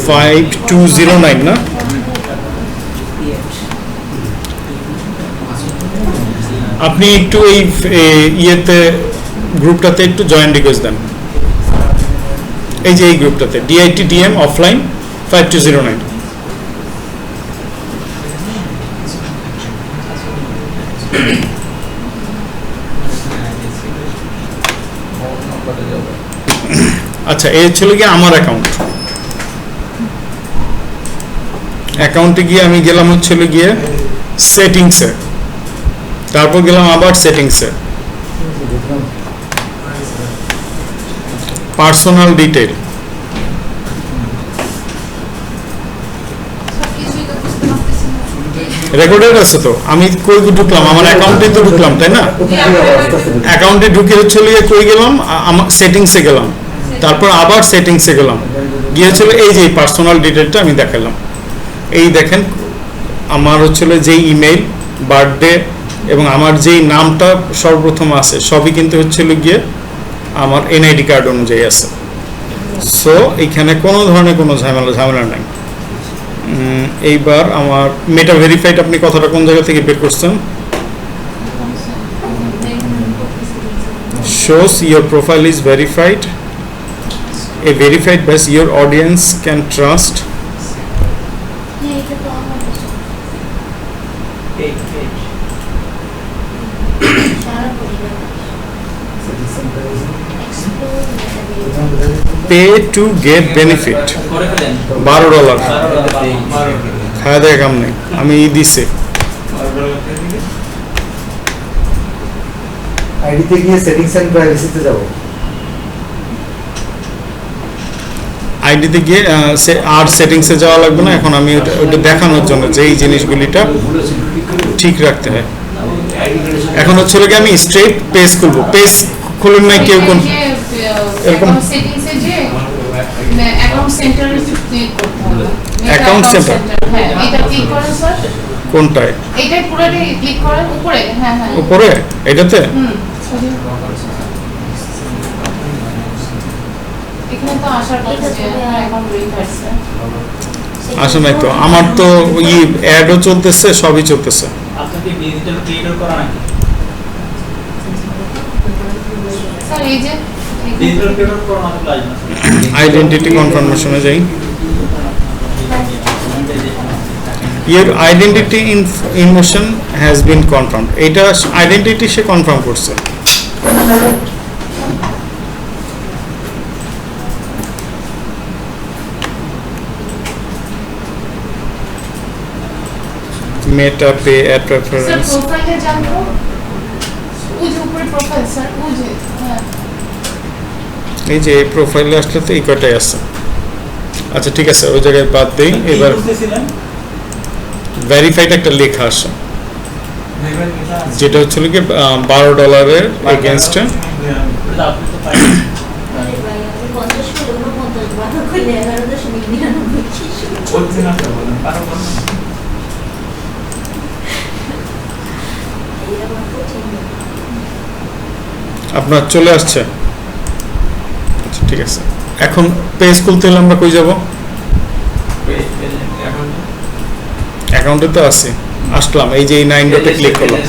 5209 না? আপনি একটু এই ইয়েতে গ্রুপটাতে একটু জয়েন রিকোয়েস্ট দেন, এই যে এই গ্রুপটাতে DITDM অফলাইন 5209। আচ্ছা, এই ছিল কি আমার অ্যাকাউন্টে গিয়ে আমি গেলাম হচ্ছিল গিয়ে সেটিংসে, তারপর গেলাম আবার সেটিংসে, পার্সোনাল ডিটেইল। রেকর্ডেড আছে তো, আমি কই ঢুকলাম, আমার অ্যাকাউন্টে তো ঢুকলাম, তাই না? অ্যাকাউন্টে ঢুকে হচ্ছিল গিয়ে কই গেলাম, আমার সেটিংসে গেলাম, তারপর আবার সেটিংসে গেলাম, গিয়েছিল এই যে পার্সোনাল ডিটেইলটা আমি দেখালাম। এই দেখেন আমার হচ্ছিল যে ইমেল, বার্থডে এবং আমার যেই নামটা সর্বপ্রথম আছে সবই কিন্তু হচ্ছিল গিয়ে আমার NID কার্ড অনুযায়ী আছে। সো এখানে কোনো ধরনের কোনো ঝামেলা নাই। এইবার আমার মেটা ভেরিফাইড, আপনি কথাটা কোন জায়গা থেকে বের করছেন? shows your profile is verified, a verified base your audience can trust. pay to get benefit $12 খাওয়া দেয় কাম নেই, আমি দিছে আইডিতে গিয়ে সেটিংস এন্ড প্রাইভেসিতে যাব, আইডিতে গিয়ে আর সেটিংসে যাওয়া লাগবে না। এখন আমি ওটা দেখানোর জন্য যে এই জিনিসগুলিটা ঠিক রাখতে হয়। এখন হচ্ছে কি আমি স্ট্রেট পেজ খুলবো, পেজ খুলুন না কেউ কোন এরকম সেটিংসে যে অ্যাকাউন্ট সেন্টারে ক্লিক করতে হবে, অ্যাকাউন্ট সেন্টার, হ্যাঁ এটা ক্লিক করুন স্যার। কোনটায়? এটা পুরোটাই ক্লিক করেন উপরে, হ্যাঁ হ্যাঁ উপরে এটাতে। এখানে তো আসার কথা যে অ্যাকাউন্ট ভেরিফাইড স্যার, আসে নাই তো, আমার তো ই অ্যাডও চলতেছে, সবই চলতেছে। আপনাকে ডিজিটাল ক্রিয়েটর করা নাকি? স্যার এই যে ডিজিটাল ক্রিয়েটর করা আমাদের লাগবে না। আইডেন্টিটি কনফার্মেশনে যাই। Your identity information has been confirmed. এটা আইডেন্টিটি সে কনফার্ম করছে। মেটা পে অ্যাড স্যার প্রেফারেন্স, প্রোফাইলে জানবো, ওই যে উপরে প্রোফাইল স্যার, ওই যে হ্যাঁ এই যে প্রোফাইলে আসলে তো এই কয়টাই আছে। আচ্ছা ঠিক আছে, ওই জায়গায় বাদ দেই। এবার ভেরিফাইড একটা লেখা আসে, যেটা হচ্ছে কি $12 এগেনস্টে। আপনার চলে আসছে? আচ্ছা ঠিক আছে, এখন পেজ খুলতে হলে আমরা কই যাব? অ্যাকাউন্টে তো আছে, আসলাম এই যে এই 9 ডটে ক্লিক করলাম,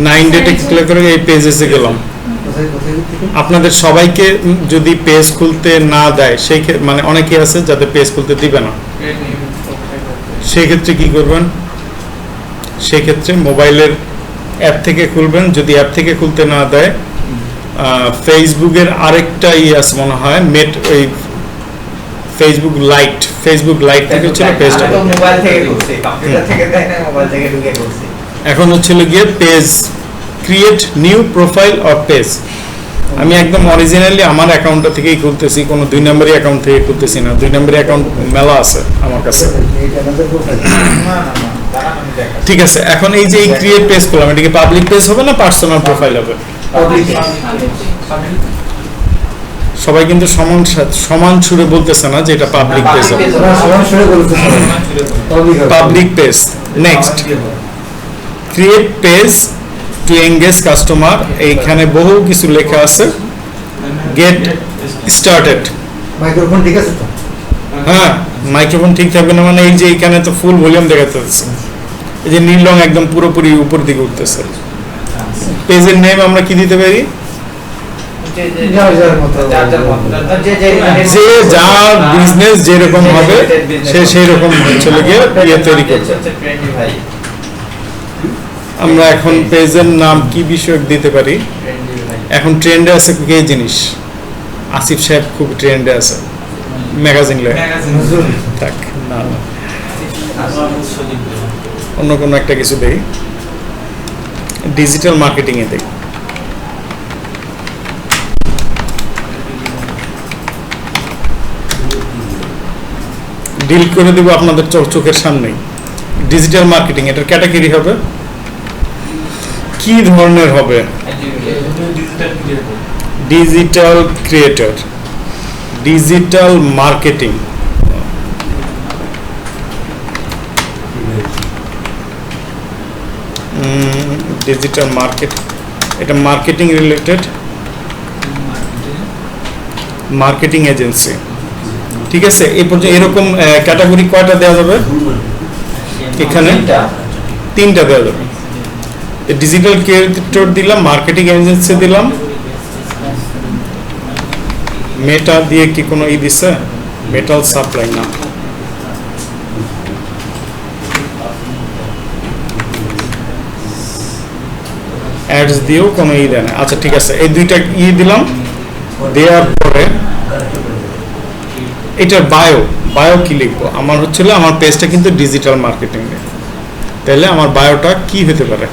9 ডটে ক্লিক করে এই পেজে গেলাম। আপনাদের সবাইকে যদি পেজ খুলতে না দেয়, সেই মানে অনেকেই আছে যাদের পেজ খুলতে দিবে না, সেই ক্ষেত্রে কি করবেন? সেই ক্ষেত্রে মোবাইলের অ্যাপ থেকে খুলবেন। যদি অ্যাপ থেকে খুলতে না দেয়, ফেসবুকের আরেকটা আছে মনে হয়, ওই ফেসবুক লাইট থেকে ছিল পেজটা, মোবাইল থেকে করছি, কম্পিউটার থেকে দেয় না, মোবাইল থেকে ঢুকে করছি। এখন হচ্ছিল গিয়ে page create new profile or page. আমি একদম অরিজিনালি আমার অ্যাকাউন্টটা থেকেই খুলতেছি, কোনো 2 নম্বরই অ্যাকাউন্ট থেকে খুলতেছি না। 2 নম্বরই অ্যাকাউন্ট মেলা আছে আমার কাছে। ঠিক আছে, এখন এই যে এই ক্রিয়েট পেজ করলাম, এটা কি পাবলিক পেজ হবে না পার্সোনাল প্রোফাইল হবে? সবাই কিন্তু সমান সুরে বলতেছে না যে এটা পাবলিক পেজ হবে। Public page. Next, create page to engage customer. এইখানে বহু কিছু লেখা আছে। Get started. মাইক্রোফোন ঠিক আছে তো? হ্যাঁ মাইক্রোফোন ঠিক থাকবে না মানে এই যে এখানে তো ফুল ভলিউম দেখাতে হচ্ছে, এই যে নীল রং একদম পুরোপুরি উপর দিকে উঠতেছে। পেজের নেম আমরা কি দিতে পারি? যে যার বিজনেস যেরকম হবে সে সেই রকম চলে গিয়ে ইয়ে তৈরি করবে। আমরা এখন পেজের নাম কি বিষয়ক দিতে পারি? এখন ট্রেন্ডে আছে কি জিনিস? আসিফ সাহেব খুব ট্রেন্ডে আছে, ম্যাগাজিন লয় থাক না না, অন্য কোনো একটা কিছু দেই, ডিজিটাল মার্কেটিং এ দেই। ডিল করে দেব আপনাদের চোখের সামনেই। ডিজিটাল মার্কেটিং এটার ক্যাটাগরি হবে কি ধরনের হবে? Digital creator, digital marketing, digital market, এটা মার্কেটিং রিলেটেড, মার্কেটিং এজেন্সি। ঠিক আছে, এই পর্যন্ত এরকম ক্যাটাগরি কয়টা দেওয়া যাবে? এখানে তিনটা দেওয়া যাবে। ডিজিটাল ক্রিয়েটর দিলাম, মার্কেটিং এজেন্সি দিলাম, মেটা দিয়ে কি কোনো ই দিছে? মেটাল সাপ্লাই না, অ্যাডস দিয়েও কোনো ই দেয় না। আচ্ছা ঠিক আছে, এই দুইটা ই দিলাম, দেওয়ার পরে এটার বায়ো কি লিখবো? আমার হচ্ছিল আমার পেজটা কিন্তু ডিজিটাল মার্কেটিং এ, তাহলে আমার বায়োটা কি হতে পারে?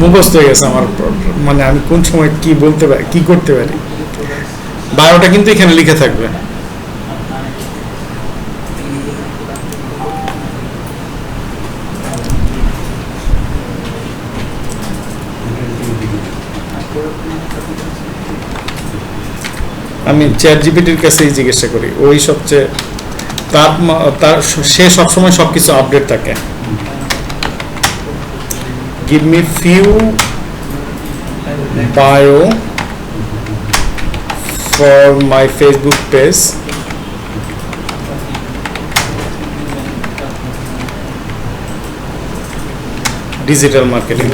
মুখস্থ হয়ে গেছে আমার, মানে আমি কোন সময় কি বলতে পারি, কি করতে পারি। বায়োটা কিন্তু এখানে লিখে থাকবে। আমি চ্যাট জিপিটির কাছেই জিজ্ঞাসা করি, ওই সবচেয়ে তার সে সবসময় সবকিছু আপডেট থাকে। Give me few bio for my Facebook page, digital marketing.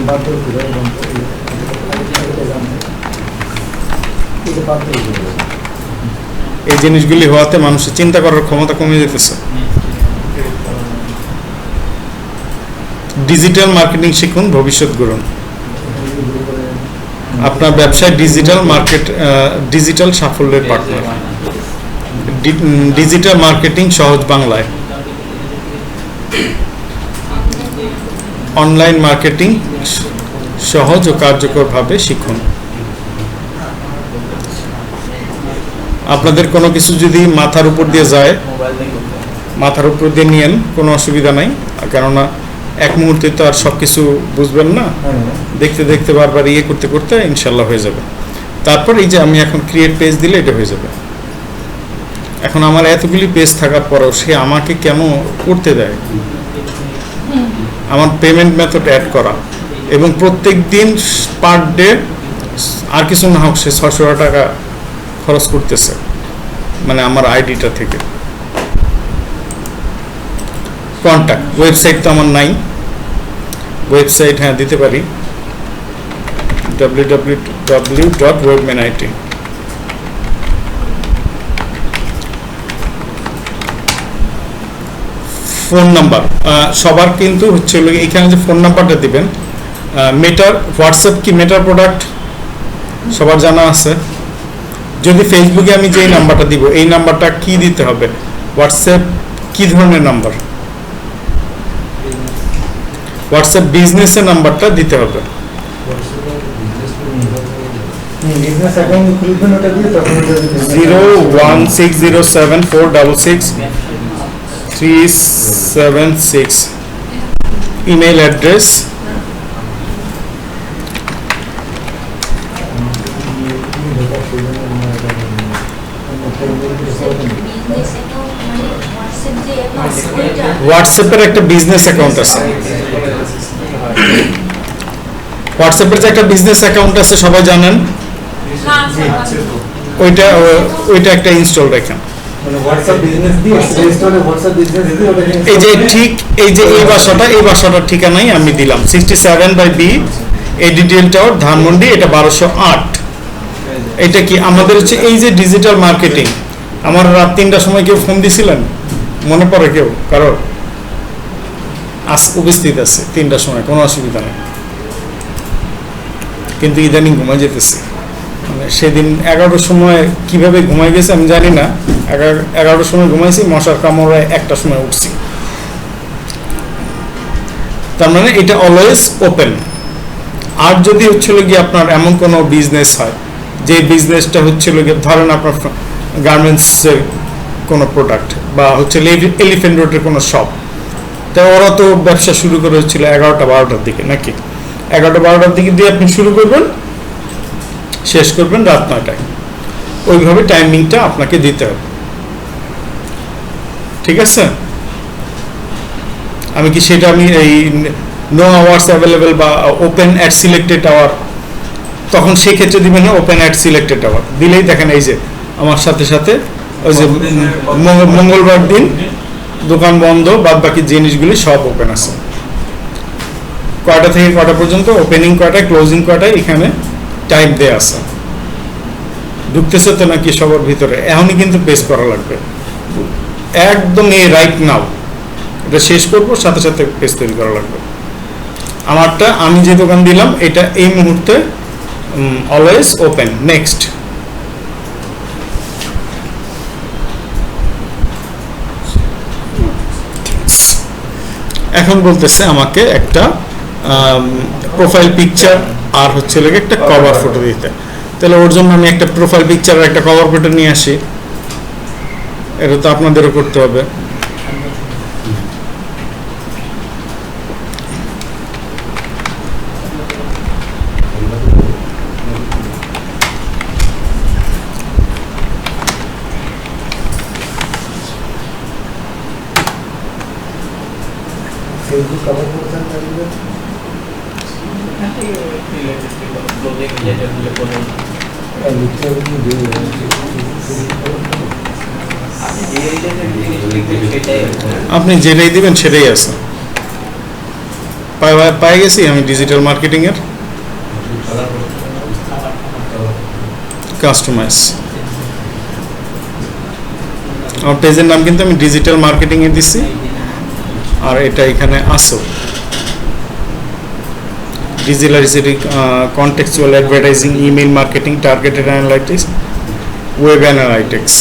এই জিনিসগুলি হওয়াতে মানুষের চিন্তা করার ক্ষমতা কমে যেতেছে। ডিজিটাল মার্কেটিং শিখুন, ভবিষ্যৎ গড়ুন। আপনার ব্যবসায় ডিজিটাল সাফল্যের পার্টনার। ডিজিটাল মার্কেটিং সহজ বাংলায়। অনলাইন মার্কেটিং সহজ ও কার্যকরভাবে শিখুন। আপনাদের কোনো কিছু যদি মাথার উপর দিয়ে যায়, মাথার উপর দিয়ে নিয়েন, কোনো অসুবিধা নাই, কেননা এক মুহূর্তে তো আর সব কিছু বুঝবেন না, দেখতে দেখতে বারবার ইয়ে করতে করতে ইনশাল্লাহ হয়ে যাবে। তারপর এই যে আমি এখন ক্রিয়েট পেজ দিলে এটা হয়ে যাবে। এখন আমার এতগুলি পেজ থাকার পরেও সে আমাকে কেন করতে দেয়? আমার পেমেন্ট মেথড অ্যাড করা এবং প্রত্যেক দিন পার ডে আর কিছু না হোক সে 600 টাকা খরচ করতেছে, মানে আমার আইডিটা থেকে। কন্ট্যাক্ট, ওয়েবসাইট তো আমার নাই, ওয়েবসাইট হ্যাঁ দিতে পারি, www.webmanit। ফোন নাম্বার সবার কিন্তু হচ্ছে এখানে যে ফোন নাম্বারটা দিবেন, মেটার হোয়াটসঅ্যাপ কি মেটার প্রোডাক্ট সবার জানা আছে। যদি ফেসবুকে আমি যেই নাম্বারটা দিব, এই নাম্বারটা কি দিতে হবে? হোয়াটসঅ্যাপ কি ধরনের নাম্বার? হোয়াটসঅ্যাপ বিজনেসের নাম্বারটা দিতে হবে। বিজনেস অ্যাকাউন্ট খুলবেন, ওটা দিয়ে তখন 01607463376। ইমেল অ্যাড্রেস, হোয়াটসঅ্যাপের একটা বিজনেস অ্যাকাউন্ট আছে, হোয়াটসঅ্যাপের যে একটা বিজনেস অ্যাকাউন্ট আছে সবাই জানেন। ওইটা একটা ইনস্টল রাখেন। মানে হোয়াটসঅ্যাপ বিজনেস দিয়ে প্লে স্টোরে হোয়াটসঅ্যাপ বিজনেস দিয়ে ওটাকে এই যে ঠিক এই যে এই বাসাটার ঠিকানাই আমি দিলাম 67/B এডিডিএল টাওয়ার ধানমন্ডি, এটা 1208। এটা কি আমাদের হচ্ছে এই যে ডিজিটাল মার্কেটিং। আমার রাত 3টার সময় কেউ ফোন দিছিলেন, মনে পড়ে কেউ কারো? উপস্থিত আছে 3টার সময়, কোনো অসুবিধা নেই, কিন্তু ইদানিং ঘুমাই যেতেছি। মানে সেদিন 11টার সময় কিভাবে ঘুমাই গেছে আমি জানি না। 11টার সময় ঘুমাইছি, মশার কামড়ে 1টার সময় উঠছি। তার মানে এটা অলওয়েজ ওপেন। আর যদি হচ্ছিল গিয়ে আপনার এমন কোনো বিজনেস হয় যে বিজনেসটা হচ্ছিল গিয়ে ধরেন আপনার গার্মেন্টসের কোনো প্রোডাক্ট বা হচ্ছে এলিফ্যান্ট রোডের কোনো শপ, তা ওরা তো ব্যবসা শুরু করে হচ্ছিল 11টা-12টার দিকে, নাকি 11টা-12টার দিকে দিয়ে আপনি শুরু করবেন, শেষ করবেন রাত 9টায়। ওইভাবে টাইমিংটা আপনাকে দিতে হবে, ঠিক আছে? আমি কি সেটা আমি এই নো আওয়ার্স অ্যাভেলেবেল বা ওপেন অ্যাট সিলেক্টেড আওয়ার, তখন সেক্ষেত্রে দিবেন না ওপেন অ্যাট সিলেক্টেড আওয়ার দিলেই দেখেন এই যে আমার সাথে সাথে ওই যে মঙ্গলবার দিন দোকান বন্ধ, বাদ বাকি জিনিসগুলি সব ওপেন আছে। কয়টা থেকে কয়টা পর্যন্ত, ওপেনিং কয়টায়, ক্লোজিং কয়টায়, এখানে টাইম দেয়া আছে। ঢুকতেছে তো নাকি সবার ভিতরে? এখনই কিন্তু পেস করা লাগবে একদম, এই রাইট নাও এটা শেষ করবো, সাথে সাথে পেজ তৈরি করা লাগবে। আমারটা আমি যে দোকান দিলাম এটা এই মুহূর্তে অলওয়েজ ওপেন। নেক্সট, এখন বলতেছে আমাকে একটা প্রোফাইল পিকচার আর হচ্ছে একটা কভার ফটো দিতে। তাহলে ওর জন্য আমি একটা প্রোফাইল পিকচার আর একটা কভার ফটো নিয়ে আসি। এটা তো আপনাদেরও করতে হবে। ফেসবুক কভার করছেন তাহলে লিখতে হবে কি দিয়ে আপনি যেটাই দিবেন সেটাই আছে। পাই গেছি আমি ডিজিটাল মার্কেটিং এর কাস্টমাইজ। আমার পেজের নাম কিন্তু আমি ডিজিটাল মার্কেটিং এ দিছি, আর এটা এখানে আসো digital contextual advertising, email marketing, targeted analytics, web analytics.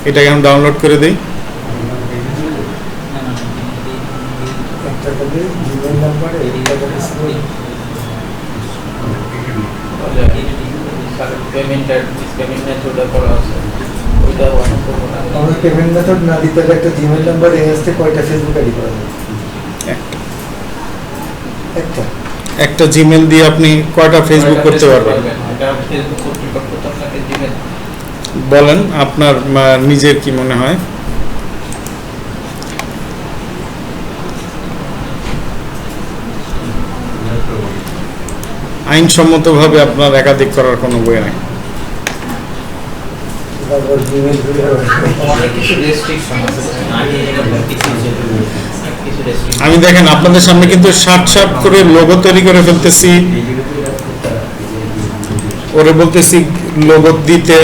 এটা এখন ডাউনলোড করে দিই। একটা করে জিমেল নাম্বার এটা করে আমরা পেমেন্ট মেথড না দিতে হলে একটা জিমেল নাম্বার এগেইনস্টে কয়টা ফেসবুক আইডি করা যাবে? একটা একটা জিমেল দিয়ে আপনি কয়টা ফেসবুক করতে পারবেন? বলেন আপনার নিজের কি মনে হয়? আইনসম্মতভাবে আপনার একাধিক করার কোনো বই নাই। তারপর জিমেল অনেক কিছু রেস্ট্রিকশন আছে। আমি দেখেন আপনাদের সামনে কিন্তু শার্ট করে লোগো তৈরি করে ফেলতেছি, ওরে বলতেছি লোগো দিতে।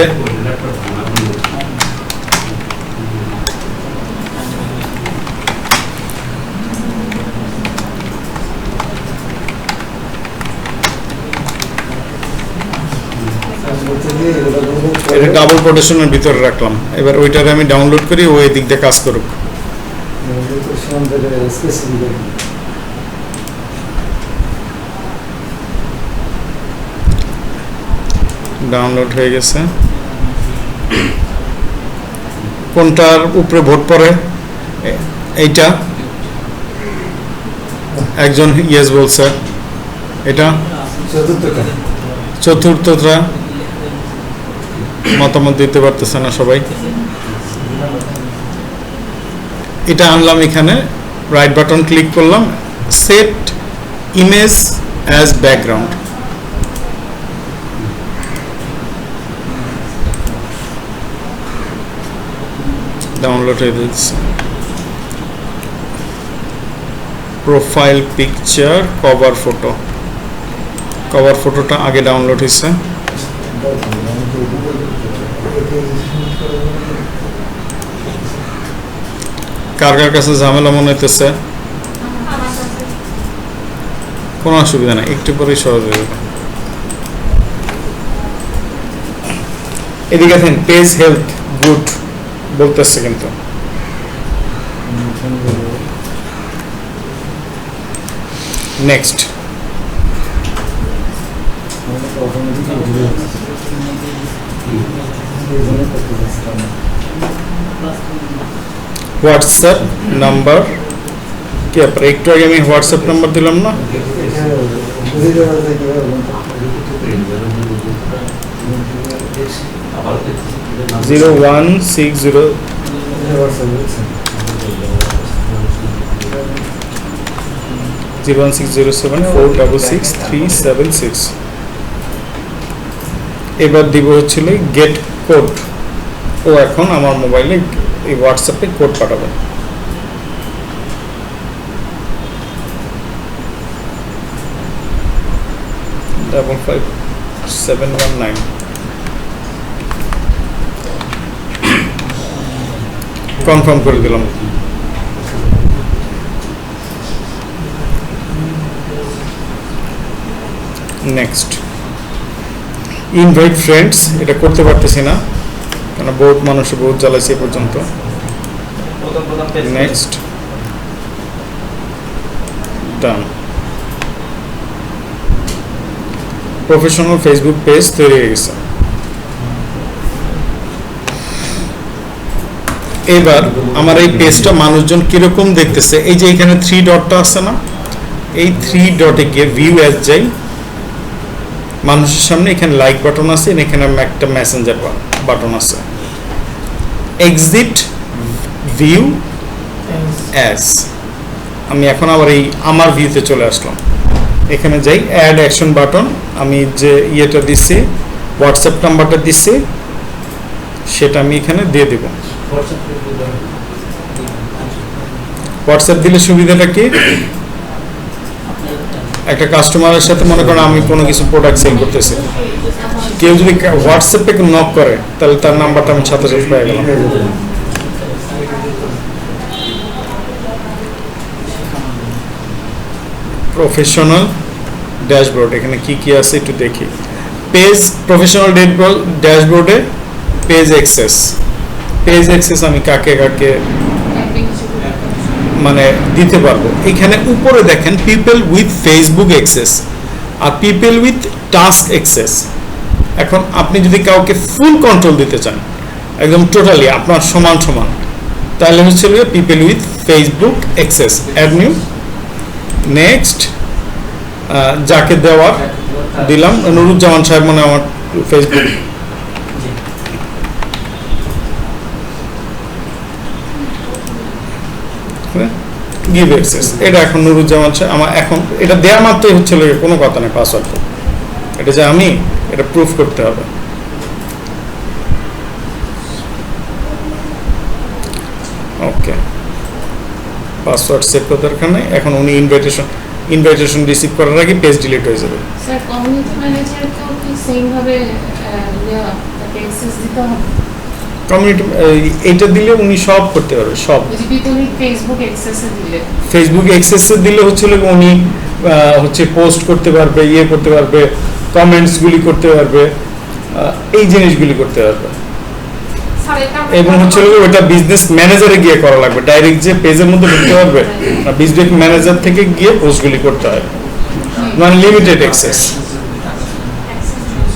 এটা ডাবল কোটেশনের ভিতরে রাখলাম। এবার ওইটারে আমি ডাউনলোড করি, ও এদিক দিয়ে কাজ করুক। ডাউনলোড হয়ে গেছে। কোনটার উপরে ভোট পড়ে? এইটা একজন ইয়েস বলছে, এটা চতুর্থটা মতামত দিতে পারতেছে না সবাই। এটা আনলাম এখানে, রাইট বাটন ক্লিক করলাম, set image as background. Download হয়ে যাচ্ছে। Profile picture, cover photo, cover ফটোটা আগে ডাউনলোড হয়েছে। কার কার কাছে ঝামেলা মনে হইতেছে? আমার কাছে কোনো অসুবিধা নাই, একটু পরেই সহজ হয়ে যাবে। এদিকে দেখেন পেজ হেলথ গুড বলতেছে, কিন্তু নেক্সট হোয়াটসঅ্যাপ নাম্বার কি আপনার একটু আগে আমি হোয়াটসঅ্যাপ নাম্বার দিলাম না? 0160 01607466376। এবার দিব হচ্ছিল গেট কোড। ও এখন আমার মোবাইলে এই হোয়াটসঅ্যাপে কোড পাঠাবে। ডাবল 5719 কনফার্ম করে দিলাম। নেক্সট ইনভাইট ফ্রেন্ডস, এটা করতে পারতেছি না কারণ বহুত মানুষ বহুত জ্বালাইছে এ পর্যন্ত। প্রথম পেজ নেক্সট ডান। প্রফেশনাল ফেসবুক পেজ তৈরি হয়ে গেছে। এবার আমার এই পেজটা মানুষজন কিরকম দেখতেছে, এই যে এখানে 3 ডটটা আছে না, এই 3 ডটে গিয়ে ভিউ অ্যাজ যাই, মানুষের সামনে এখানে লাইক বাটন আছে, এখানে একটা মেসেঞ্জার বাটন আছে। এক্সিট ভিউ অ্যাজ, আমি এখন আবার এই আমার ভিউতে চলে আসলাম। এখানে যাই অ্যাড অ্যাকশন বাটন, আমি যে ইয়েটা দিচ্ছি হোয়াটসঅ্যাপ নাম্বারটা দিচ্ছি সেটা আমি এখানে দিয়ে দেব। হোয়াটসঅ্যাপ দিলে সুবিধাটা কি, একটা কাস্টমারের সাথে মনে করেন আমি কোনো কিছু প্রোডাক্ট সেল করতেছি, কেউ যদি হোয়াটসঅ্যাপে নক করে তাহলে তার নাম্বারটা আমি সাথে সাথে পেয়ে গেলাম। প্রফেশনাল ড্যাশবোর্ড, এখানে কি কি আছে একটু দেখি। পেজ প্রফেশনাল ড্যাশবোর্ডে পেজ অ্যাক্সেস, পেজ অ্যাক্সেস আমি কাকে কাকে মানে দিতে পারবো। এখানে উপরে দেখেন পিপল উইথ ফেসবুক অ্যাক্সেস আর পিপল উইথ টাস্ক অ্যাক্সেস। এখন আপনি যদি কাউকে ফুল কন্ট্রোল দিতে চান একদম টোটালি আপনার সমান সমান, তাহলে হচ্ছে people with Facebook access, add new. Next যাকে দেওয়ার দিলাম নুরুজ্জামান সাহেব, মানে আমার ফেসবুক। গিভ অ্যাক্সেস, এটা এখন নুরুজ্জামান সাহেব আমার, এখন এটা দেওয়া মাত্রই হচ্ছে কোনো কথা নেই পাসওয়ার্ড, এটা যে আমি এটা প্রুফ করতে হবে। ওকে, পাসওয়ার্ড সেভ করার দরকার নেই। এখন উনি ইনভাইটেশন রিসিভ করার আগে পেজ ডিলিট হয়ে যাবে। স্যার কমিউনিটি ম্যানেজারকেও কি সেম ভাবে তাকে অ্যাক্সেস দিতে হবে? কমিউনিটি এইটা দিলে উনি সব করতে পারবে, সব। যদি পিপল ফেসবুক অ্যাক্সেসে দিলে, ফেসবুক অ্যাক্সেসে দিলে হচ্ছে উনি হচ্ছে পোস্ট করতে পারবে, ইয়ে করতে পারবে, কমেন্টসগুলি করতে পারবে, এই জিনিসগুলি করতে পারবে। স্যার এটা এবং হচ্ছে ওটা বিজনেস ম্যানেজারে গিয়ে করা লাগবে, ডাইরেক্ট যে পেজের মধ্যে ঢুকতে পারবে না, বিজনেস ম্যানেজার থেকে গিয়ে পোস্টগুলি করতে হয়, মানে limited access.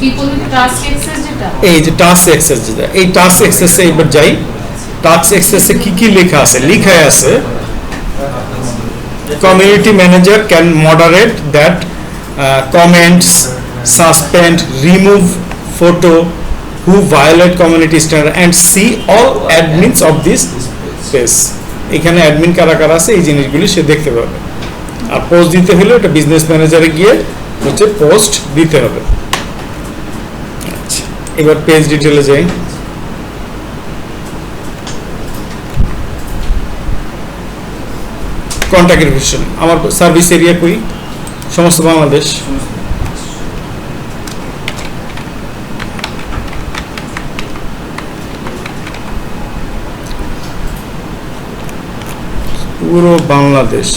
People with task access যেটা, এই যে টাস্ক অ্যাক্সেস যেটা, এই টাস্ক অ্যাক্সেসে এবার যাই। টাস্ক অ্যাক্সেসে কি কি লেখা আছে? লেখায় আছে community manager can moderate that comments, suspend, remove photo who violate community standard and see all admins of this page. এখানে অ্যাডমিন কারা কারা আছে এই জিনিসগুলি সে দেখতে পাবে। আর পোস্ট দিতে হলে এটা বিজনেস ম্যানেজারে গিয়ে হচ্ছে পোস্ট দিতে হবে। আচ্ছা, এবার পেজ ডিটেলে যাই। কন্ট্যাক্ট ইনফরমেশন আমার সার্ভিস এরিয়া কই সমস্ত বাংলাদেশ পুরো বাংলাদেশ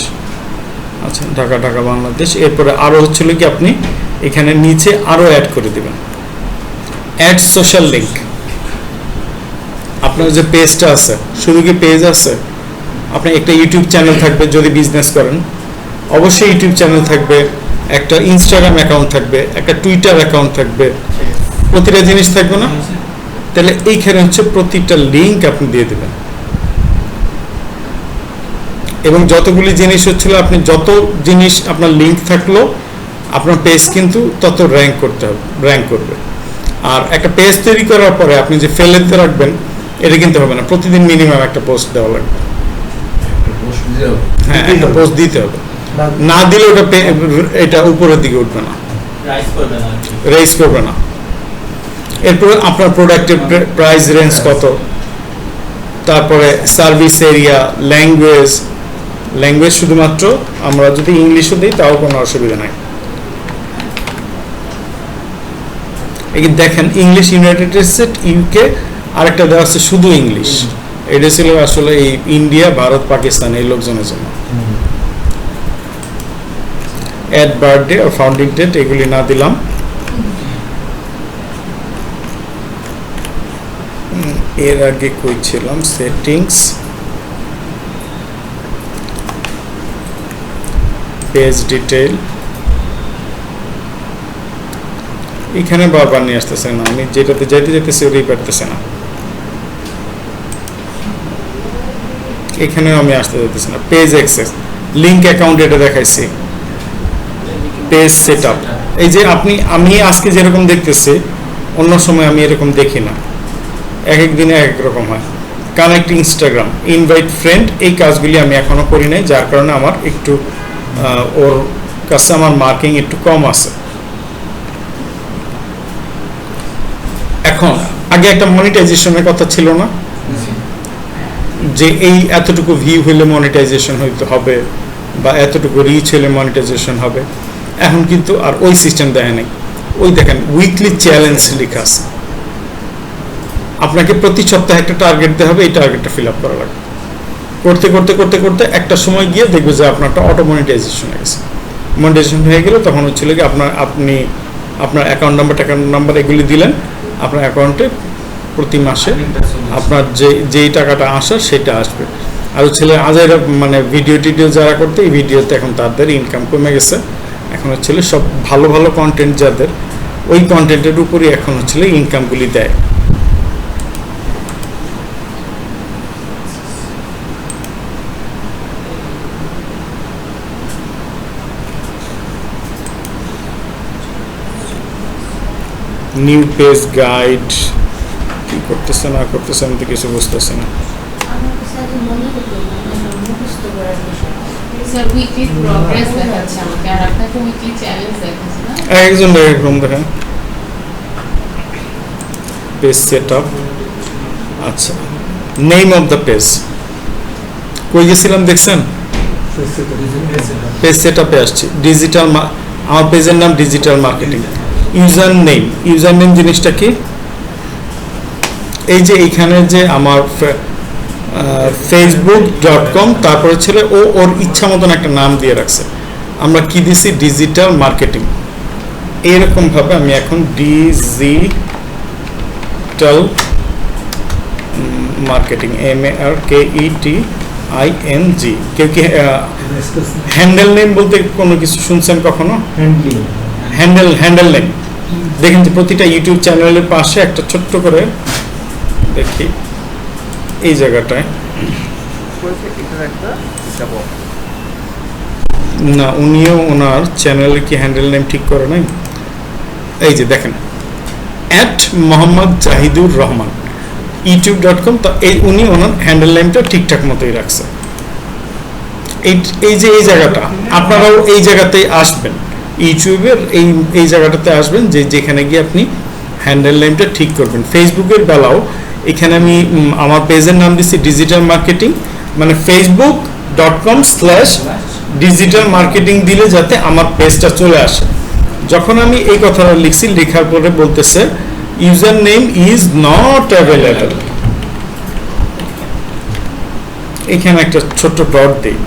আচ্ছা ঢাকা ঢাকা বাংলাদেশ এরপরে আরো হচ্ছিল কি আপনি এখানে নিচে আরো অ্যাড করে দিবেন অ্যাড সোশ্যাল লিংক আপনার যে পেজটা আছে শুধু কি পেজ আছে আপনি একটা ইউটিউব চ্যানেল থাকবে যদি বিজনেস করেন অবশ্যই ইউটিউব চ্যানেল থাকবে একটা ইনস্টাগ্রাম অ্যাকাউন্ট থাকবে একটা টুইটার অ্যাকাউন্ট থাকবে প্রতিটা জিনিস থাকবে না তাহলে এইখানে হচ্ছে প্রতিটা লিংক আপনি দিয়ে দেবেন এবং যতগুলি জিনিস হচ্ছিল আপনি যত জিনিস আপনার লিংক থাকলো আপনার পেজ কিন্তু তত র্যাঙ্ক করবে আর একটা পেজ তৈরি করার পরে আপনি যে ফেলেতে রাখবেন এটা কিন্তু হবে না প্রতিদিন মিনিমাম একটা পোস্ট দেওয়া লাগবে হ্যাঁ একটা পোস্ট দিতে হবে না দিলে ওটা এটা উপরের দিকে উঠবে না রাইজ করবে না এরপর আপনার প্রোডাক্টের প্রাইস রেঞ্জ কত তারপরে সার্ভিস এরিয়া ল্যাঙ্গুয়েজ শুধুমাত্র আমরা যদি ইংলিশও দিই তাও কোনো অসুবিধা নাই এই দেখেন ইংলিশ ইউনাইটেড স্টেট ইউকে আরেকটা দেওয়া আছে শুধু ইংলিশ এটা ছিল আসলে এই ইন্ডিয়া ভারত পাকিস্তান এই লোকজনের জন্য অ্যাড বার্থডে আর ফাউন্ডিং ডেট এগুলি না দিলাম এর আগে কই ছিলাম সেটিংস পেজ ডিটেইল এখানে বারবার নিয়ে আসতেছে না আমি যেটাতে যাইতেছি ওটাই পারতেছে না এখানেও আমি আসতে যাইতেছি না পেজ অ্যাক্সেস লিংক অ্যাকাউন্ট এটা দেখাইছি পেজ সেটআপ এই যে আমি আজকে যেরকম দেখতেছি অন্য সময় আমি এরকম দেখি না এক এক দিনে এক এক রকম হয় কানেক্ট ইনস্টাগ্রাম ইনভাইট ফ্রেন্ড এই কাজগুলি আমি এখনো করি নাই যার কারণে আমার একটু ওর কাছে আমার মার্কিং একটু কম আছে এখন আগে একটা মনিটাইজেশনের কথা ছিল না যে এই এতটুকু ভিউ হলে মনিটাইজেশন হইতে হবে বা এতটুকু রিচ হলে মনিটাইজেশন হবে এখন কিন্তু আর ওই সিস্টেম দেয় নাই ওই দেখেন উইকলি চ্যালেঞ্জ লেখা আছে আপনাকে প্রতি সপ্তাহে একটা টার্গেট দিতে হবে এই টার্গেটটা ফিল আপ করা লাগবে করতে করতে করতে করতে একটা সময় গিয়ে দেখবে যে আপনারটা অটো মনিটাইজেশন হয়ে গেছে মনিটাইজেশন হয়ে গেলে তখন হচ্ছিল কি আপনি আপনার অ্যাকাউন্ট নাম্বার এগুলি দিলেন আপনার অ্যাকাউন্টে প্রতি মাসে আপনার যেই টাকাটা আসার সেটা আসবে আর ছেলে আজাইরা মানে ভিডিও যারা করতে এই ভিডিওতে এখন তাদের ইনকাম কমে গেছে এখন হচ্ছে সব ভালো ভালো কন্টেন্ট যাদের ওই কন্টেন্টের উপরই এখন হচ্ছে ইনকামগুলি দেয় নিউ পেজ গাইড কি করতেছে না করতেছে আমি তো কিছু বুঝতেছি না স্যার উইকলি প্রোগ্রেস দেখাচ্ছে আমাকে আর আপনাকে উইকলি চ্যালেঞ্জ দেখাচ্ছে না একজন এরকম দেখেন পেজ সেটআপ আচ্ছা নেম অফ দ্য পেজ কই গেছিলাম দেখছেন পেজ সেটআপে আসছি ডিজিটাল আমার পেজের নাম ডিজিটাল মার্কেটিং ইউজার নেম জিনিসটা কি এই যে এইখানে যে আমার facebook.com তারপরে ছিল ওর ইচ্ছা মতন একটা নাম দিয়ে রাখছে আমরা কি দিছি ডিজিটাল মার্কেটিং এরকম ভাবে আমি এখন ডিজিটাল মার্কেটিং MARKETING কেউ কি হ্যান্ডেল নেম বলতে কোনো কিছু শুনছেন কখনো হ্যান্ডেল নেম দেখেন যে প্রতিটা ইউটিউব চ্যানেলের পাশে একটা ছোট্ট করে দেখি এই জায়গাটায় না উনিও ওনার চ্যানেলে কি হ্যান্ডেল নেম ঠিক করে নাই এই যে দেখেন @মোহাম্মদ জাহিদুর রহমান youtube.com তো এই উনি ওনার হ্যান্ডেল নেমটা ঠিকঠাক মতোই রাখছে এই যে এই জায়গাটা আপনারাও এই জায়গাতেই আসবেন ইউটিউবের এই জায়গাটাতে আসবেন যেখানে গিয়ে আপনি হ্যান্ডেল নেমটা ঠিক করবেন ফেসবুকের বেলাও এখানে আমি আমার পেজের নাম দিচ্ছি ডিজিটাল মার্কেটিং মানে ফেসবুক facebook.com/digital marketing দিলে যাতে আমার পেজটা চলে আসে। যখন আমি এই কথাটা লিখছি, লেখার পরে বলতেছে user name is not available. এখানে একটা ছোট্ট ডট দিই,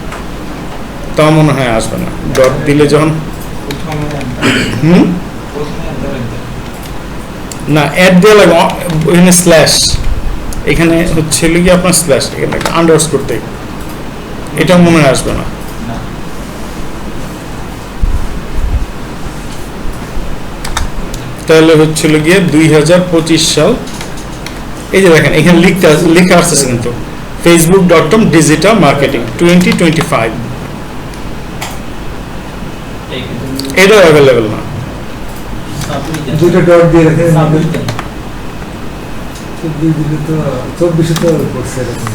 তা মনে হয় আসবে না। ডট দিলে যখন না অ্যাড দেওয়া লাগে, এখানে স্ল্যাশ, এখানে হচ্ছে কি আপনার স্ল্যাশ, এখানে আন্ডারস্কোর দেই, এটা মনে হয় আসবে না। তাহলে হচ্ছিল গিয়ে 2025 সাল। এই যে দেখেন এখানে লেখা আসছে কিন্তু facebook.com/digital-marketing 2025, এটাও অ্যাভেলেবেল না। দুটো ডট দিয়ে রাখেন, দিয়ে দিলে তো 24 তো পড়ছে এরকম।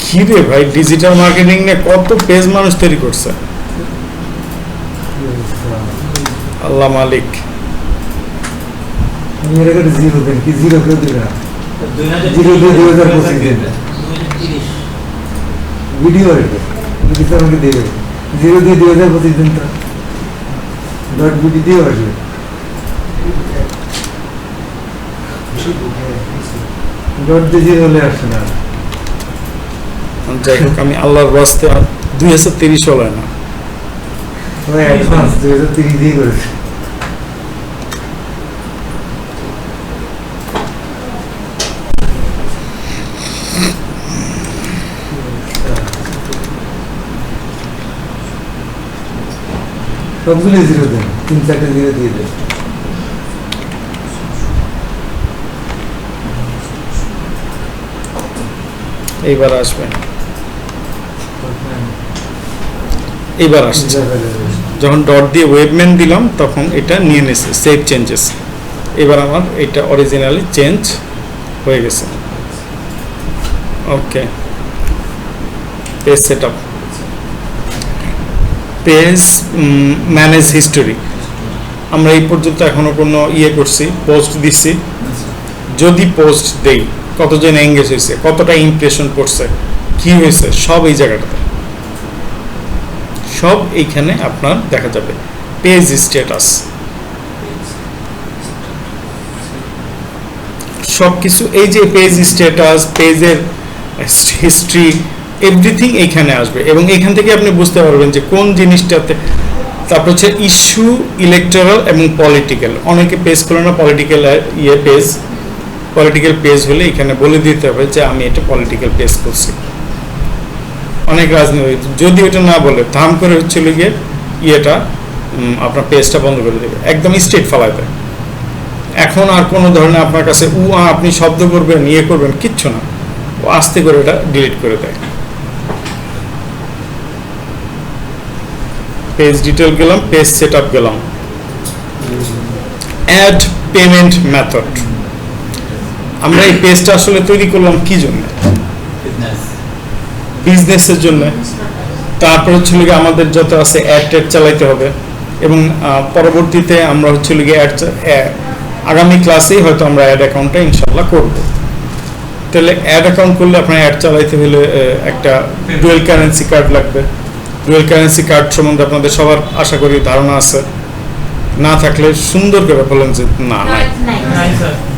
কি রে ভাই, ডিজিটাল মার্কেটিং নিয়ে কত পেজ মানুষ তৈরি করছে, আল্লাহ মালিক। আমি এর আগে জিরো দেন কি, জিরো কেউ দিবে না, 2025 দিন ভিডিও এটা কিছু আমাকে দেবে, 0 দিয়ে 2025 দিন তো ডট বিডি দিয়ে আসবে। ডট দিয়ে জিরো হলে আসছে না। যাই হোক, আমি আল্লাহর রাস্তে 2023 হলো না, ওই অ্যাডভান্স 2030 দিয়ে করেছে। সবগুলো জিরো দেন, 3-4টা জিরো দিয়ে দেন। এইবার আসবে, এইবার আসছে। যখন ডট দিয়ে ওয়েবম্যান দিলাম তখন এটা নিয়ে নিয়েছে সেভ চেঞ্জেস। এবার আমার এটা অরিজিনালি চেঞ্জ হয়ে গেছে। Okay, page setup, page manage history. আমরা এই পর্যন্ত এখনো কোনো করছি, পোস্ট দিচ্ছি, যদি পোস্ট দেই কতজন এঙ্গেজ হয়েছে, কতটা ইমপ্রেশন পড়ছে, কি হয়েছে, সব এই জায়গাটাতে, সব এইখানে আপনার দেখা যাবে। পেজ স্ট্যাটাস, সব কিছু এই যে পেজ স্ট্যাটাস, পেজের হিস্ট্রি, এভরিথিং এইখানে আসবে এবং এখান থেকে আপনি বুঝতে পারবেন যে কোন জিনিসটাতে। তারপর হচ্ছে ইস্যু, ইলেকটোরাল এবং পলিটিক্যাল। অনেকে পেজ করে না পলিটিক্যাল পেজ, পলিটিক্যাল পেজ হলে এখানে বলে দিতে হবে যে আমি এটা পলিটিক্যাল পেজ করছি। অনেক রাজনীতি যদি এটা না বলে ধাম করে হচ্ছিল গিয়ে আপনার পেজটা বন্ধ করে দেবে, একদম স্ট্রেট ফালাই দেয়। এখন আর কোনো ধরনের আপনার কাছে আপনি শব্দ করবেন, করবেন, কিচ্ছু না, ও আস্তে করে এটা ডিলিট করে দেয়। পেজ ডিটেল গেলাম, পেজ সেটআপ গেলাম, অ্যাড পেমেন্ট মেথড। আমরা এই পেজটা আসলে তৈরি করলাম কি জন্য? বিজনেসের জন্য। তারপর হচ্ছিল গিয়ে আমাদের যত আছে অ্যাড চালাইতে হবে এবং পরবর্তীতে আমরা হচ্ছিল গিয়ে আগামী ক্লাসেই হয়তো আমরা অ্যাড অ্যাকাউন্টটা ইনশাল্লাহ করব। তাহলে অ্যাড অ্যাকাউন্ট করলে আপনার অ্যাড চালাইতে হলে একটা ডুয়েল কারেন্সি কার্ড লাগবে। ডুয়েল কারেন্সি কার্ড সম্বন্ধে আপনাদের সবার আশা করি ধারণা আছে, না থাকলে সুন্দর করে বলেন যে না নাই।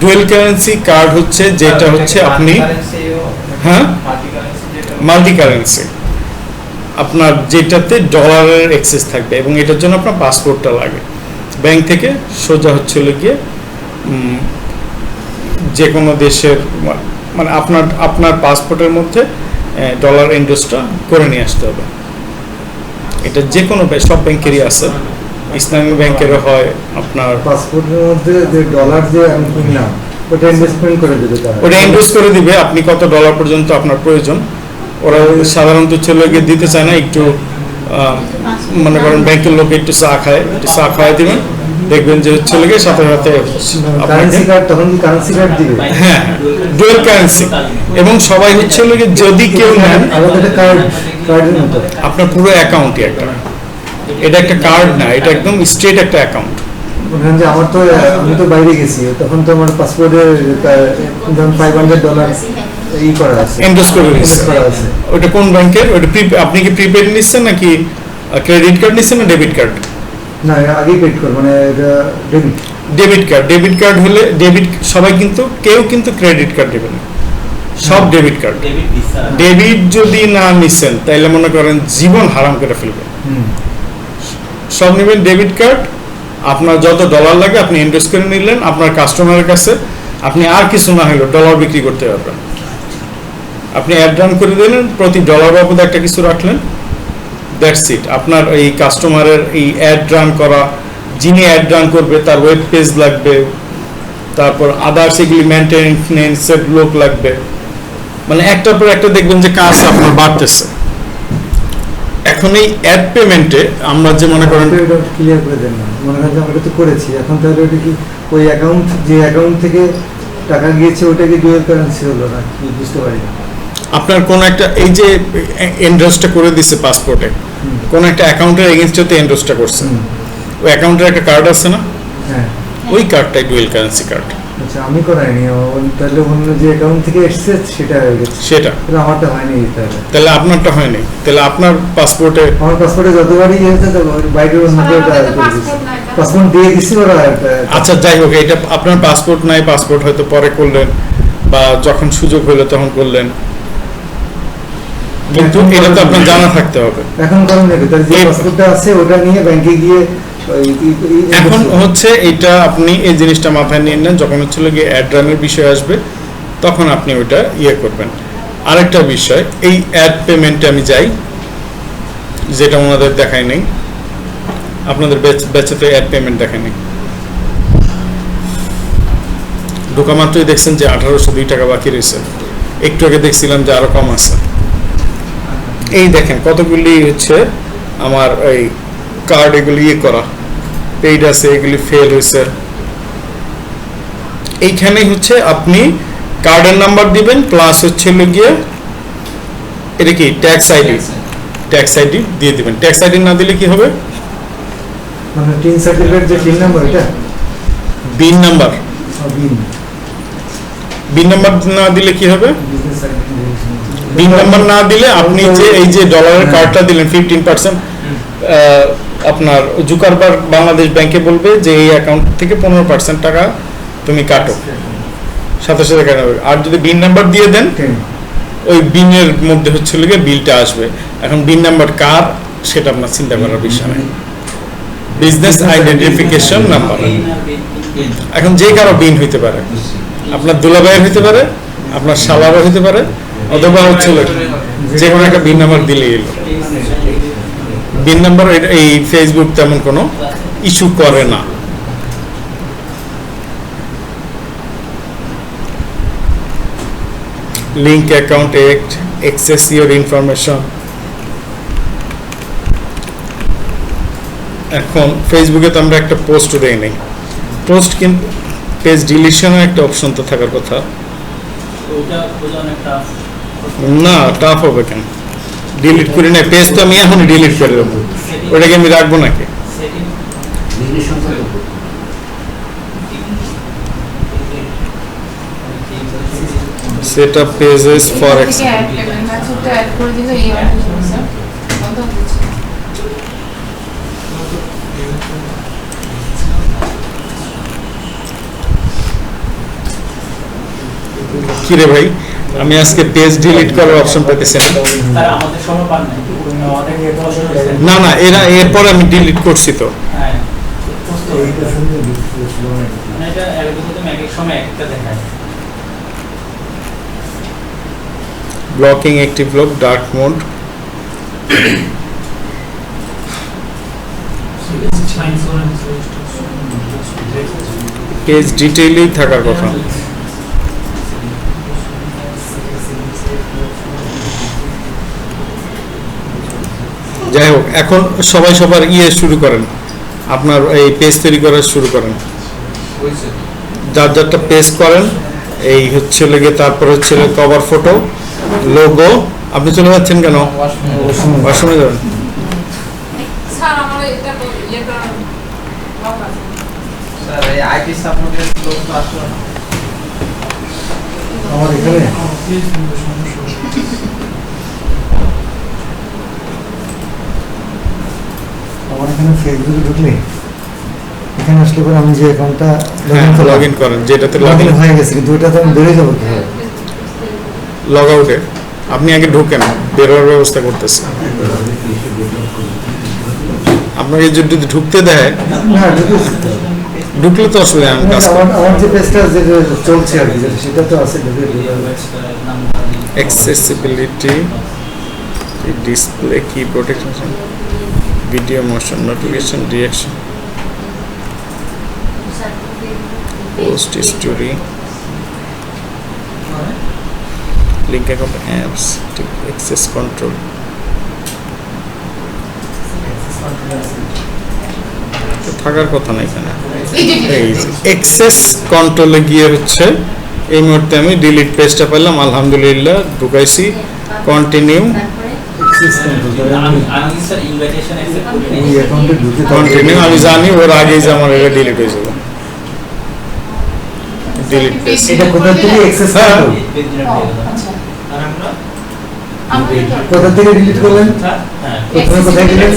ডুয়েল কারেন্সি কার্ড হচ্ছে যেটা হচ্ছে আপনি মাল্টি কারেন্সি, আপনার যেটাতে ডলারের এক্সেস থাকবে এবং এটার জন্য আপনার পাসপোর্টটা লাগে। ব্যাংক থেকে সোজা হচ্ছিল গিয়ে যে কোনো দেশের মানে আপনার পাসপোর্টের মধ্যে ডলার এন্ডোসটা করে নিয়ে আসতে হবে। এটা যে কোনো সব ব্যাংকেরই আছে, ইসলামী ব্যাংকেরও হয়। আপনার পাসপোর্টের মধ্যে যে ডলার যে আমি কিনলাম ওটা ইনভেস্টমেন্ট করে দেবে তারা, ওটা ইনভেস্ট করে দিবে আপনি কত ডলার পর্যন্ত আপনার প্রয়োজন। ওরা সাধারণত ছেলে দিতে চায় না, একটু মনে করেন ব্যাংকের লোক একটু চা খায় দিবেন, দেখবেন যে ছেলে সাথে সাথে কারেন্সি কার্ড, তখন কি কারেন্সি কার্ড দিবে? হ্যাঁ, ডুয়াল কারেন্সি। এবং সবাই হচ্ছে যদি কেউ নেন আলাদা কার্ডের মতো আপনার পুরো অ্যাকাউন্টই একটা, এটা একটা কার্ড না, এটা একদম স্ট্রেট একটা অ্যাকাউন্ট। মনে করেন যে আমার তো আমি তো বাইরে গেছি, তখন তো আমার পাসপোর্টে ধরুন $500 ই করা আছে, এন্ডোর্স করে দিচ্ছে। invest করা আছে। ওটা কোন ব্যাংকের? ওটা আপনি কি প্রিপেড নিচ্ছেন নাকি ক্রেডিট কার্ড নিচ্ছেন না ডেবিট কার্ড? না আগেই পেড করবো, মানে এটা ডেবিট। ডেবিট কার্ড হলে সবাই কিন্তু কেউ কিন্তু ক্রেডিট কার্ড দেবে না, সব debit card. Debit visa debit যদি না নিচ্ছেন তাহলে মনে করেন জীবন হারাম করে ফেলবে। সব নেবেন ডেবিট কার্ড। আপনার যত ডলার লাগে আপনি ইনভেস্ট করে নিলেন আপনার কাস্টমারের কাছে, আপনি আর কিছু না হলেও ডলার বিক্রি করতে পারবেন। আপনি অ্যাড রান করে দিলেন, প্রতি ডলার বাবদ একটা কিছু রাখলেন, দ্যাটস ইট। আপনার এই কাস্টমারের এই অ্যাড রান করা, যিনি অ্যাড রান করবে তার ওয়েব পেজ লাগবে, তারপর আদার্স এগুলি মেনটেনেন্সের লোক লাগবে, মানে একটার পর একটা দেখবেন যে কাজ আপনার বাড়তেছে। এখন এই অ্যাড পেমেন্টে আমরা যে মনে করেন ক্লিয়ার করে দেন না, মনে করেন যে আমরা তো করেছি, এখন তাহলে ওটা কি ওই অ্যাকাউন্ট, যে অ্যাকাউন্ট থেকে টাকা গিয়েছে ওটা কি ডুয়াল কারেন্সি হলো না কি, বুঝতে পারি না। আপনার কোন একটা এই যে এন্ডোর্সটা করে দিচ্ছে পাসপোর্টে, কোন একটা অ্যাকাউন্টের এগেইনস্টে তো এন্ডোর্সটা করছে, ওই অ্যাকাউন্টের একটা কার্ড আছে না, হ্যাঁ ওই কার্ডটাই ডুয়াল কারেন্সি কার্ড। আচ্ছা আমি করাইনি, তাহলে অন্য যে অ্যাকাউন্ট থেকে এসছে সেটা হয়ে গেছে, সেটা তাহলে আমারটা হয়নি। তাহলে আপনারটা হয়নি, তাহলে আপনার পাসপোর্টে আমার পাসপোর্টে যতবারই হয়েছে তো বাইরের অন্যকে ওটা করে দিচ্ছি, পাসপোর্ট দিয়ে দিচ্ছি ওরা। আচ্ছা যাই হোক, এটা আপনার পাসপোর্ট নাই, পাসপোর্ট হয়তো পরে করলেন বা যখন সুযোগ হলো তখন করলেন, কিন্তু এটা তো আপনার জানা থাকতে হবে। এখন কারণ নেবে তার যে পাসপোর্টটা আছে ওটা নিয়ে ব্যাংকে গিয়ে এখন হচ্ছে এটা আপনি এই জিনিসটা মাথায় নিয়ে নেন, যখন হচ্ছে গিয়ে অ্যাড রানের বিষয় আসবে তখন আপনি ওইটা করবেন। আরেকটা বিষয়, এই অ্যাড পেমেন্টে আমি যাই, যেটা ওনাদের দেখায় নেই, আপনাদের ব্যাচেতে অ্যাড পেমেন্ট দেখায় নেই। ঢোকা মাত্রই দেখছেন যে 1802 টাকা বাকি রয়েছে, একটু আগে দেখছিলাম যে আরো কম আছে। এই দেখেন কতগুলি হচ্ছে আমার এই কার্ড এগুলি করা পেইড আছে, এগুলি ফেল হয়েছে। এইখানে হচ্ছে আপনি কার্ডের নাম্বার দিবেন, প্লাস হচ্ছে গিয়ে এটা কি ট্যাক্স আইডি দিয়ে দিবেন। ট্যাক্স আইডি না দিলে কি হবে? মানে টিন সার্টিফিকেট যে টিন নাম্বার এটা বিন নাম্বার, বিন নাম্বার না দিলে কি হবে? বিন নাম্বার না দিলে আপনি যে এই যে ডলারের কার্ডটা দিলেন 15%, আপনার জুকারবার্গ বাংলাদেশ ব্যাংকে বলবে যে এই অ্যাকাউন্ট থেকে 15% টাকা তুমি কাটো, সাথে সাথে কাটা হবে। আর যদি বিন নাম্বার দিয়ে দেন ওই বিনের মধ্যে হচ্ছে গিয়ে বিলটা আসবে। এখন বিন নাম্বার কার সেটা আপনার চিন্তা করার বিষয় নেই, বিজনেস আইডেন্টিফিকেশন নাম্বার। এখন যে কারো বিন হইতে পারে, আপনার দুলাভাইয়ের হইতে পারে, আপনার শালারও হইতে পারে, অথবা হচ্ছে যে কোনো একটা বিন নাম্বার দিলেই এলো। বিন নাম্বার এই ফেসবুক তেমন কোনো ইস্যু করে না। Link account access your information. এখন ফেসবুকে তো আমরা একটা পোস্ট দেই নাই, পোস্ট কিন্তু পেজ ডিলিশনের একটা অপশন তো থাকার কথা না। টাফ হবে কেন? ডিলিট করি না, পেজ তো আমি এখনই ডিলিট করে দেবো, ওটাকে আমি রাখবো নাকি? Set up pages for add payment মেথডটা অ্যাড করে দিলে এই অপশন স্যার কত হচ্ছে? কি রে ভাই, আমি আজকে পেজ ডিলিট করার অপশন পেতেছি না। স্যার আমাদের সময় পান নাই, অনেক প্রশ্ন হয়েছে। না না, এরপর আমি ডিলিট করছি তো। হ্যাঁ মানে এটা অ্যালগরিদম এক এক সময় একটা দেখায়। Blocking active lock dark mode, page ডিটেইলেই থাকার কথা। যাই হোক, এখন সবাই সবার শুরু করেন, আপনার এই পেজ তৈরি করা শুরু করেন, যার যারটা পেজ করেন। এই হচ্ছে লেগে তারপর হচ্ছে কভার ফটো, লোগো। আপনি চলে যাচ্ছেন কেন? ওয়াশরুমে যাবেন? স্যার আমার এটা ইয়ে করা স্যার এই আইটি সাপোর্টের লোক তো আসলো না। আমার এখানে আমার এখানে ফেসবুকে ঢুকলে এখানে আসলে পরে আমি যে অ্যাকাউন্টটা লগ ইন করেন, যেটাতে লগ লগ ইন ইন হয়ে গেছে, কিন্তু ওটা তো আমি বেরোয় যাবো কিভাবে? লগ আউটে আপনি আগে ঢোকেন, বেরোয়ার ব্যবস্থা করতেছে। আপনাকে যদি ঢুকতে দেয়, না ঢুকেছি তো। ঢুকলে তো আসলে আমি কাজ আমার আমার যে পেজটা যে চলছে আর কি, সেটা তো আছে ঢুকে accessibility, display, key protection, video motion, notification, reaction, post story, link account apps, access control. তো থাকার কথা না এখানে। এই এক্সেস কন্ট্রোলে গিয়ে হচ্ছে এই মুহূর্তে আমি ডিলিট পেজটা পেলাম, আলহামদুলিল্লাহ ঢুকাইছি, কন্টিনিউ আমি স্যার ইনভাইটেশন অ্যাকসেপ্ট করি এই অ্যাকাউন্টে ঢুকে কন্টিনিউ। আমি জানি ওর আগেই যে আমার এটা ডিলিট হয়ে যাবে, ডিলিট পেজ। এটা কোথা থেকে অ্যাক্সেস হ্যাঁ। করব? আচ্ছা আর আমরা আমরা কোথা থেকে ডিলিট করলেন? হ্যাঁ প্রথমে কোথায় গেলেন?